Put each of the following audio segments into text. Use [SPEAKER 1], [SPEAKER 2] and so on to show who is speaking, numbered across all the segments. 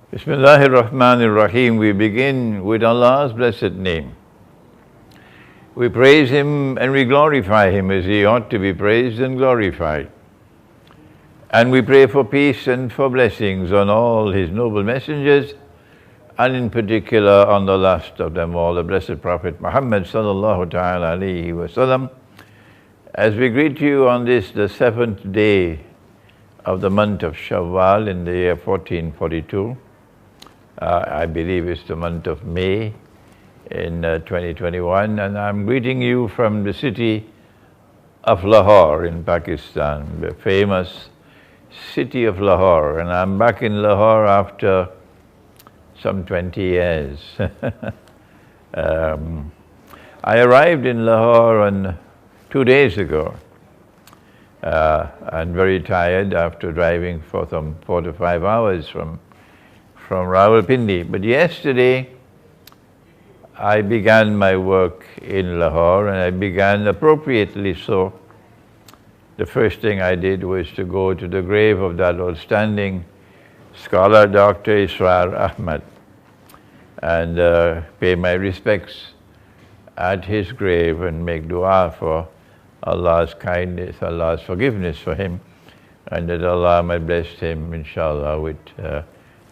[SPEAKER 1] Bismillahir Rahmanir Rahim. We begin with Allah's blessed name. We praise Him and we glorify Him as He ought to be praised and glorified. And we pray for peace and for blessings on all His noble messengers, and in particular on the last of them all, the blessed Prophet Muhammad sallallahu ta'ala alayhi wa sallam. As we greet you on this, the 7th day of the month of Shawwal in the year 1442, I believe it's the month of May in 2021, and I'm greeting you from the city of Lahore in Pakistan, the famous city of Lahore. And I'm back in Lahore after some 20 years. I arrived in Lahore 2 days ago, and very tired after driving for some 4 to 5 hours from Rawalpindi. But yesterday I began my work in Lahore, and I began appropriately so. The first thing I did was to go to the grave of that outstanding scholar, Dr. Israr Ahmad, and pay my respects at his grave and make dua for Allah's kindness, Allah's forgiveness for him, and that Allah might bless him, inshallah, with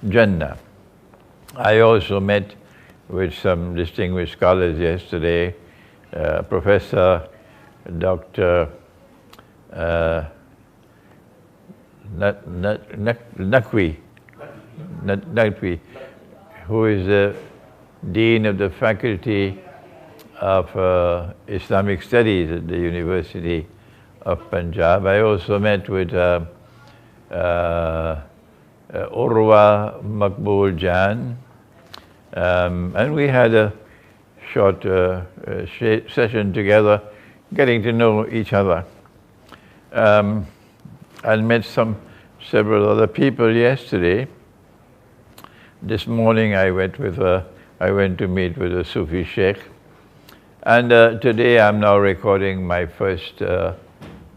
[SPEAKER 1] Jannah. I also met with some distinguished scholars yesterday, Professor Dr. Naqvi, who is the Dean of the Faculty of Islamic Studies at the University of Punjab. I also met with Urwa Maqbool Jan, and we had a short session together, getting to know each other. I met several other people yesterday. This morning I went to meet with a Sufi Sheikh, and today I'm now recording my first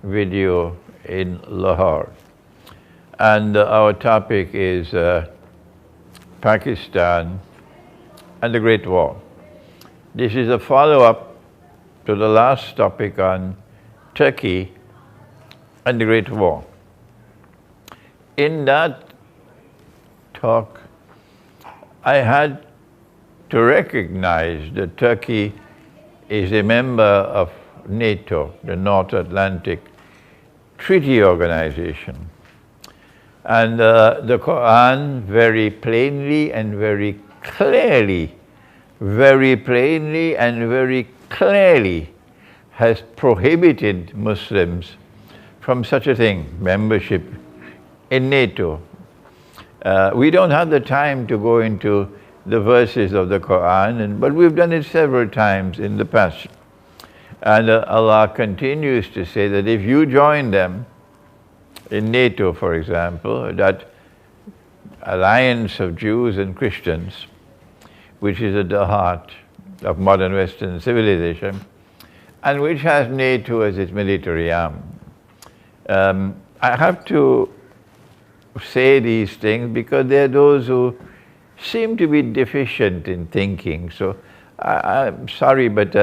[SPEAKER 1] video in Lahore. And our topic is Pakistan and the Great War. This is a follow-up to the last topic on Turkey and the Great War. In that talk, I had to recognize that Turkey is a member of NATO, the North Atlantic Treaty Organization. And the Quran very plainly and very clearly has prohibited Muslims from such a thing, membership in NATO. We don't have the time to go into the verses of the Quran, but we've done it several times in the past. And Allah continues to say that if you join them, in NATO, for example, that alliance of Jews and Christians, which is at the heart of modern Western civilization, and which has NATO as its military arm. I have to say these things because there are those who seem to be deficient in thinking. So I'm sorry, but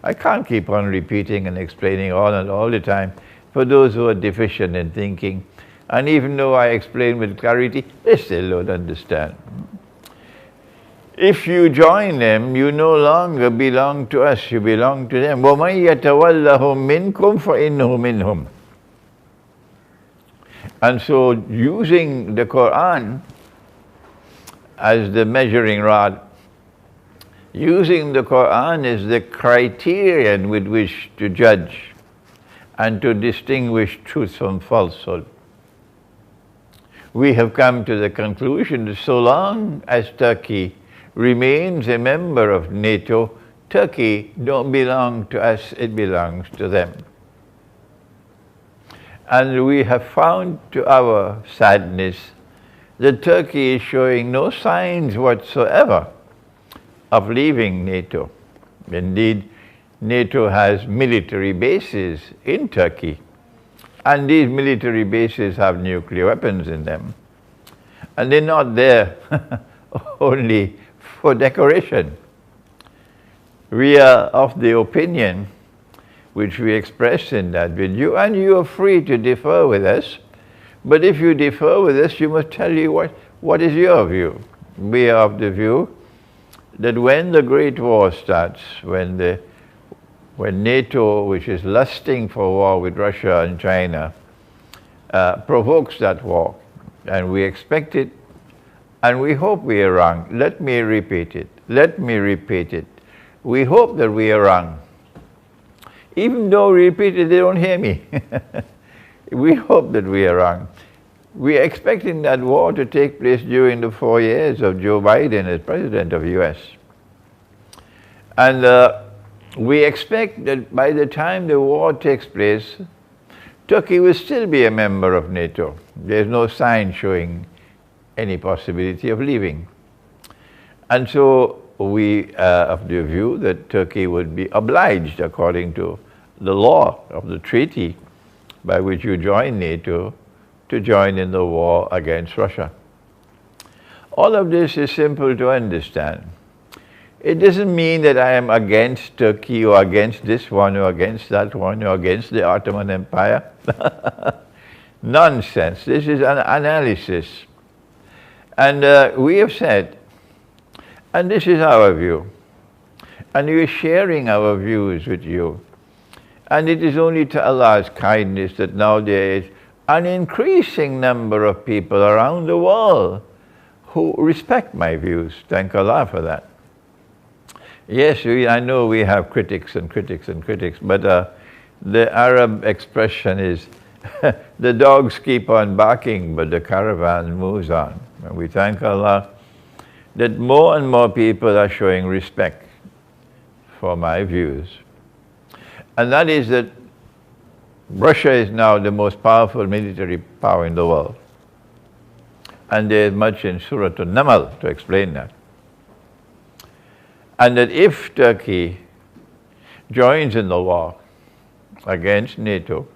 [SPEAKER 1] I can't keep on repeating and explaining all the time for those who are deficient in thinking. And even though I explain with clarity, they still don't understand. If you join them, you no longer belong to us, you belong to them. وَمَنْ يَتَوَلَّهُمْ مِنْكُمْ فَإِنَّهُ مِنْهُمْ. And so using the Quran as the measuring rod, using the Quran as the criterion with which to judge and to distinguish truth from falsehood, we have come to the conclusion that so long as Turkey remains a member of NATO, Turkey don't belong to us, it belongs to them. And we have found, to our sadness, that Turkey is showing no signs whatsoever of leaving NATO. Indeed, NATO has military bases in Turkey, and these military bases have nuclear weapons in them. And they're not there only for decoration. We are of the opinion which we expressed in that video, and you are free to differ with us, but if you differ with us, you must tell you what is your view. We are of the view that when the Great War starts, when NATO, which is lusting for war with Russia and China, provokes that war, and we expect it, and we hope we are wrong. Let me repeat it. Let me repeat it. We hope that we are wrong. Even though we repeat it, they don't hear me. We hope that we are wrong. We are expecting that war to take place during the 4 years of Joe Biden as President of the US. And we expect that by the time the war takes place, Turkey will still be a member of NATO. There's no sign showing any possibility of leaving. And so we are of the view that Turkey would be obliged, according to the law of the treaty by which you join NATO, to join in the war against Russia. All of this is simple to understand. It doesn't mean that I am against Turkey or against this one or against that one or against the Ottoman Empire. Nonsense. This is an analysis. And we have said, and this is our view, and we are sharing our views with you. And it is only to Allah's kindness that now there is an increasing number of people around the world who respect my views. Thank Allah for that. Yes, I know we have critics and critics and critics, but the Arab expression is, the dogs keep on barking, but the caravan moves on. And we thank Allah that more and more people are showing respect for my views. And that is that Russia is now the most powerful military power in the world. And there is much in Surah An-Naml to explain that. And that if Turkey joins in the war against NATO,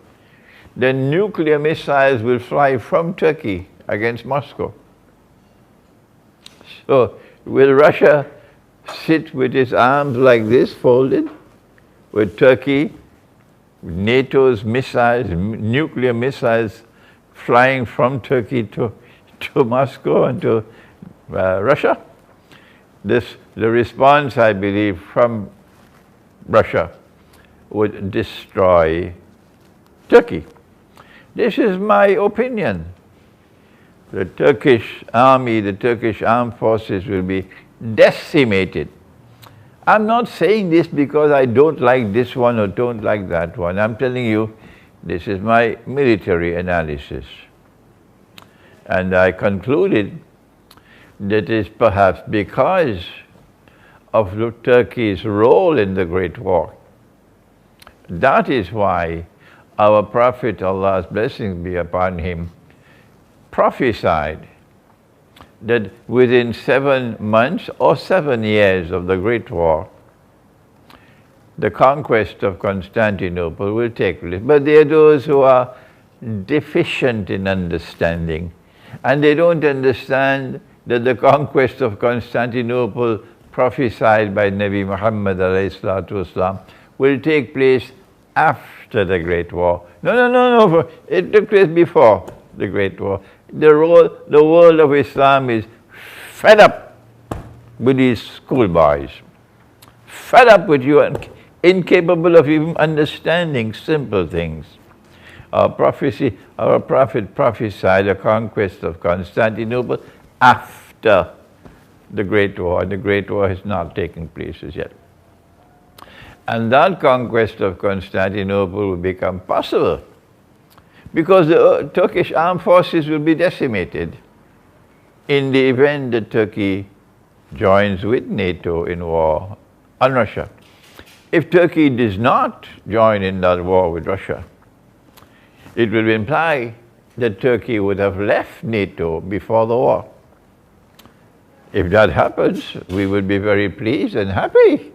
[SPEAKER 1] then nuclear missiles will fly from Turkey against Moscow. So will Russia sit with its arms like this, folded, with Turkey, NATO's missiles, nuclear missiles flying from Turkey to Moscow and to Russia? The response, I believe, from Russia would destroy Turkey. This is my opinion. The Turkish army, the Turkish armed forces will be decimated. I'm not saying this because I don't like this one or don't like that one. I'm telling you, this is my military analysis. And I concluded that is perhaps because of Turkey's role in the Great War. That is why our Prophet, Allah's blessings be upon him, prophesied that within 7 months or 7 years of the Great War, the conquest of Constantinople will take place. But there are those who are deficient in understanding, and they don't understand that the conquest of Constantinople prophesied by Nabi Muhammad ﷺ will take place after the Great War. No. It took place before the Great War. The world of Islam is fed up with these schoolboys, fed up with you and incapable of even understanding simple things. Our Prophet prophesied the conquest of Constantinople after the Great War, and the Great War has not taken place as yet. And that conquest of Constantinople will become possible because the Turkish armed forces will be decimated in the event that Turkey joins with NATO in war on Russia. If Turkey does not join in that war with Russia, it will imply that Turkey would have left NATO before the war. If that happens, we would be very pleased and happy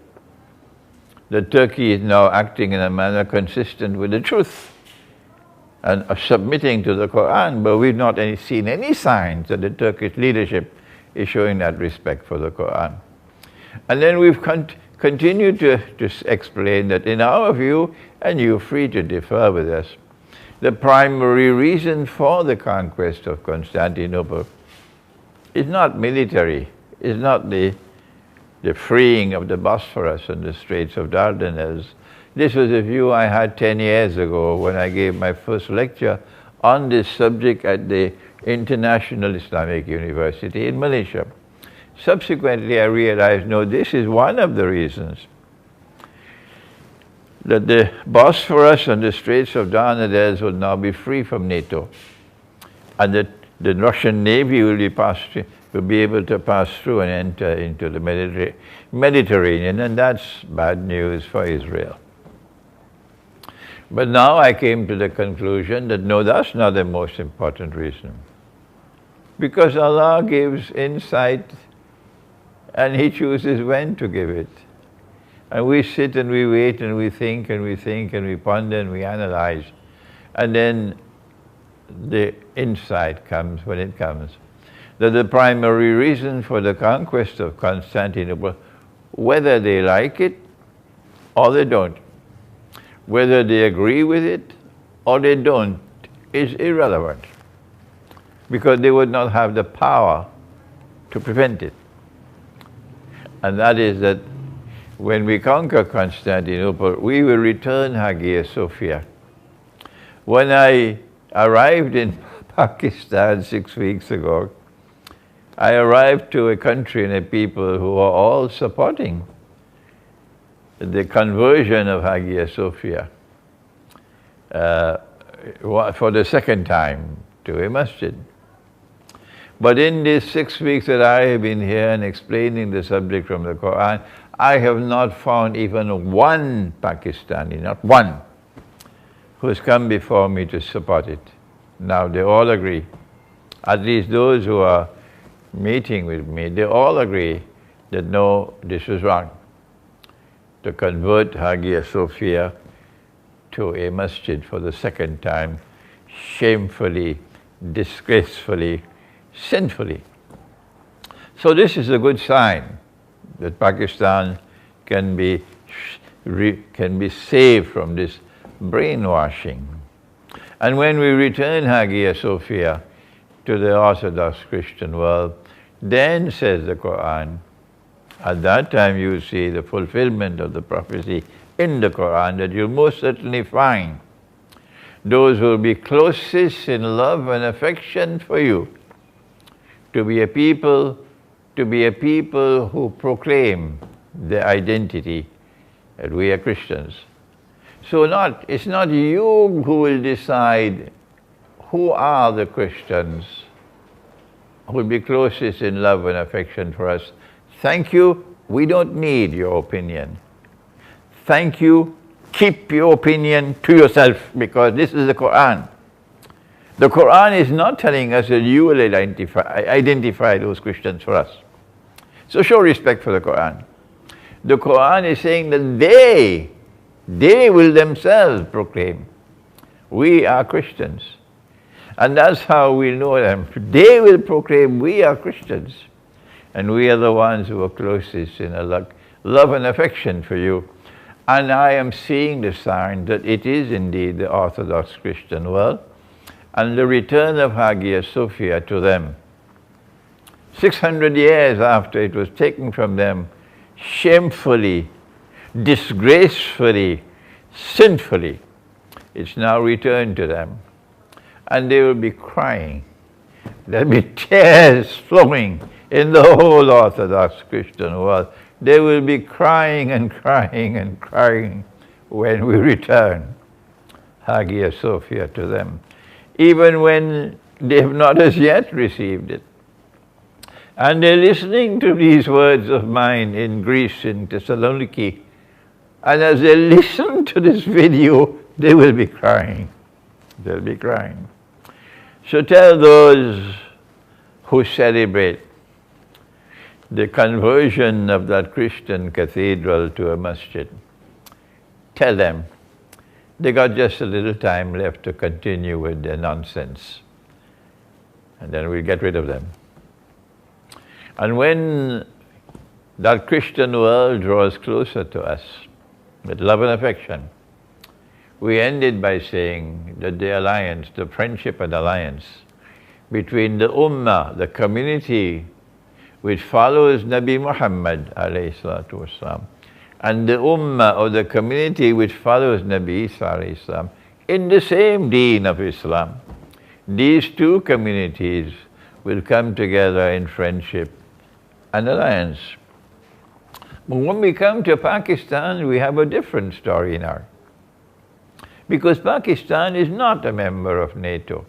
[SPEAKER 1] that Turkey is now acting in a manner consistent with the truth. and submitting to the Quran, but we've not seen any signs that the Turkish leadership is showing that respect for the Quran. And then we've continued to explain that in our view, and you're free to differ with us, the primary reason for the conquest of Constantinople is not military, is not the freeing of the Bosphorus and the Straits of Dardanelles. This was a view I had 10 years ago when I gave my first lecture on this subject at the International Islamic University in Malaysia. Subsequently, I realized, no, this is one of the reasons that the Bosphorus and the Straits of Dardanelles will now be free from NATO, and that the Russian Navy will be able to pass through and enter into the Mediterranean, and that's bad news for Israel. But now I came to the conclusion that no, that's not the most important reason. Because Allah gives insight and He chooses when to give it. And we sit and we wait and we think and we think and we ponder and we analyze. And then the insight comes when it comes. That the primary reason for the conquest of Constantinople, whether they like it or they don't, whether they agree with it or they don't, is irrelevant. Because they would not have the power to prevent it. And that is that when we conquer Constantinople, we will return Hagia Sophia. When I arrived in Pakistan 6 weeks ago, I arrived to a country and a people who are all supporting the conversion of Hagia Sophia for the second time to a masjid. But in these 6 weeks that I have been here and explaining the subject from the Quran, I have not found even one Pakistani, not one, who has come before me to support it. Now they all agree, at least those who are meeting with me, they all agree that no, this was wrong. To convert Hagia Sophia to a masjid for the second time, shamefully, disgracefully, sinfully. So this is a good sign that Pakistan can be saved from this brainwashing. And when we return Hagia Sophia to the Orthodox Christian world, then, says the Quran, at that time you will see the fulfillment of the prophecy in the Quran that you'll most certainly find those who will be closest in love and affection for you, to be a people who proclaim their identity that we are Christians. So it's not you who will decide who are the Christians who will be closest in love and affection for us. Thank you, we don't need your opinion. Thank you, keep your opinion to yourself, because this is the Quran. The Quran is not telling us that you will identify those Christians for us. So show respect for the Quran. The Quran is saying that they will themselves proclaim, we are Christians. And that's how we know them. They will proclaim, we are Christians. And we are the ones who are closest in love and affection for you. And I am seeing the sign that it is indeed the Orthodox Christian world, and the return of Hagia Sophia to them. 600 years after it was taken from them, shamefully, disgracefully, sinfully, it's now returned to them. And they will be crying. There will be tears flowing in the whole Orthodox Christian world. They will be crying and crying and crying when we return Hagia Sophia to them, even when they have not as yet received it. And they're listening to these words of mine in Greece, in Thessaloniki, and as they listen to this video, they will be crying. They'll be crying. So tell those who celebrate the conversion of that Christian cathedral to a masjid, tell them they got just a little time left to continue with their nonsense. And then we'll get rid of them. And when that Christian world draws closer to us with love and affection, we ended by saying that the alliance, the friendship and alliance between the Ummah, the community which follows Nabi Muhammad alayhi salatu wasalam, and the Ummah or the community which follows Nabi Isa alayhi salam, in the same deen of Islam, these two communities will come together in friendship and alliance. But when we come to Pakistan, we have a different story now. Because Pakistan is not a member of NATO.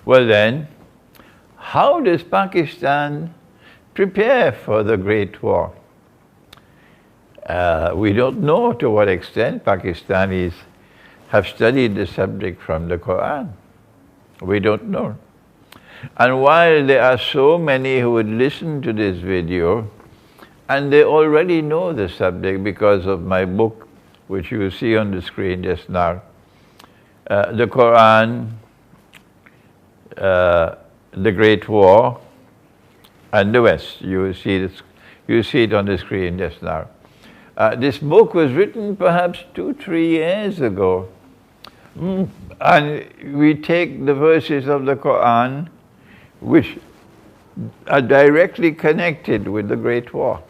[SPEAKER 1] Well then, how does Pakistan prepare for the Great War? We don't know to what extent Pakistanis have studied the subject from the Quran. We don't know. And while there are so many who would listen to this video, and they already know the subject because of my book, which you will see on the screen just now, the Quran, the Great War, and the West. You will see it on the screen just now. This book was written perhaps 2-3 years ago. And we take the verses of the Quran which are directly connected with the Great War.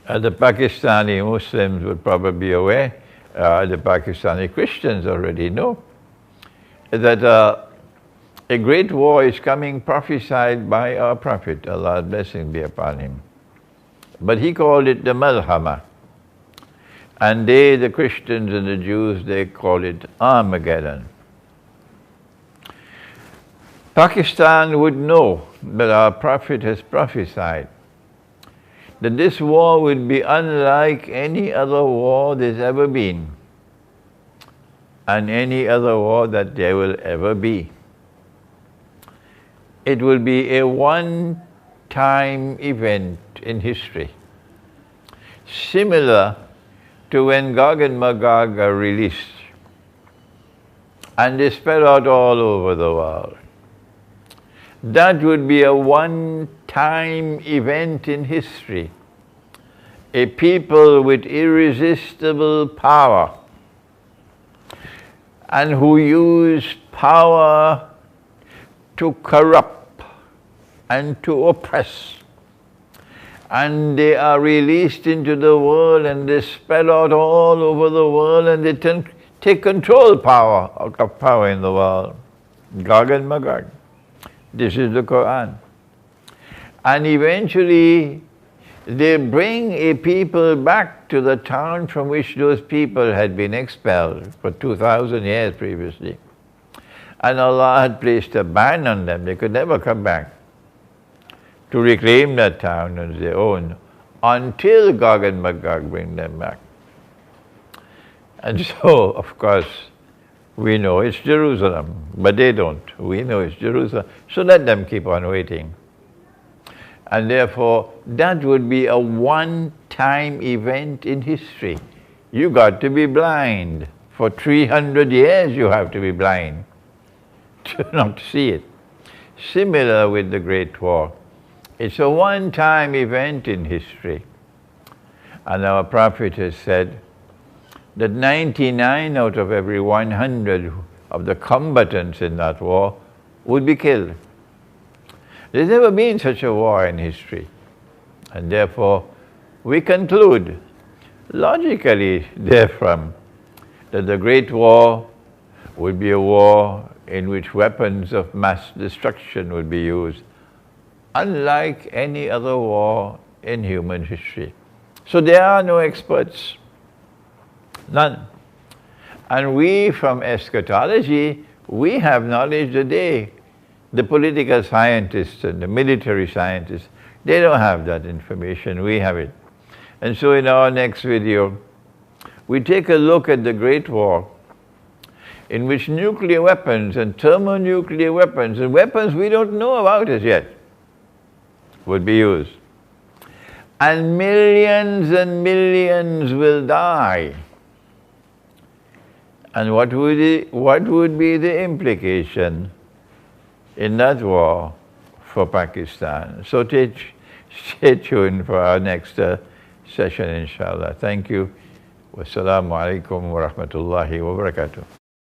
[SPEAKER 1] The Pakistani Muslims would probably be aware, the Pakistani Christians already know, that a great war is coming prophesied by our Prophet, Allah's blessing be upon him. But he called it the Malhama. And they, the Christians and the Jews, they call it Armageddon. Pakistan would know that our Prophet has prophesied that this war would be unlike any other war there's ever been and any other war that there will ever be. It will be a one-time event in history, similar to when Gog and Magog are released and they spread out all over the world. That would be a one-time event in history. A people with irresistible power and who use power to corrupt and to oppress. And they are released into the world and they spread out all over the world and they take control of power in the world. Gog and Magog. This is the Quran. And eventually they bring a people back to the town from which those people had been expelled for 2,000 years previously. And Allah had placed a ban on them. They could never come back to reclaim that town as their own until Gog and Magog bring them back. And so, of course, we know it's Jerusalem, but they don't. We know it's Jerusalem, so let them keep on waiting. And therefore, that would be a one-time event in history. You got to be blind. For 300 years you have to be blind to not see it. Similar with the Great War. It's a one-time event in history. And our Prophet has said that 99 out of every 100 of the combatants in that war would be killed. There's never been such a war in history. And therefore, we conclude, logically therefrom, that the Great War would be a war in which weapons of mass destruction would be used, unlike any other war in human history. So there are no experts. None. And we from eschatology, we have knowledge today. The political scientists and the military scientists, they don't have that information, we have it. And so in our next video, we take a look at the Great War, in which nuclear weapons and thermonuclear weapons and weapons we don't know about as yet would be used. and millions will die. And what would be the implication in that war for Pakistan? So stay tuned for our next session, inshallah. Thank you. Wassalamu alaikum wa rahmatullahi wa barakatuh.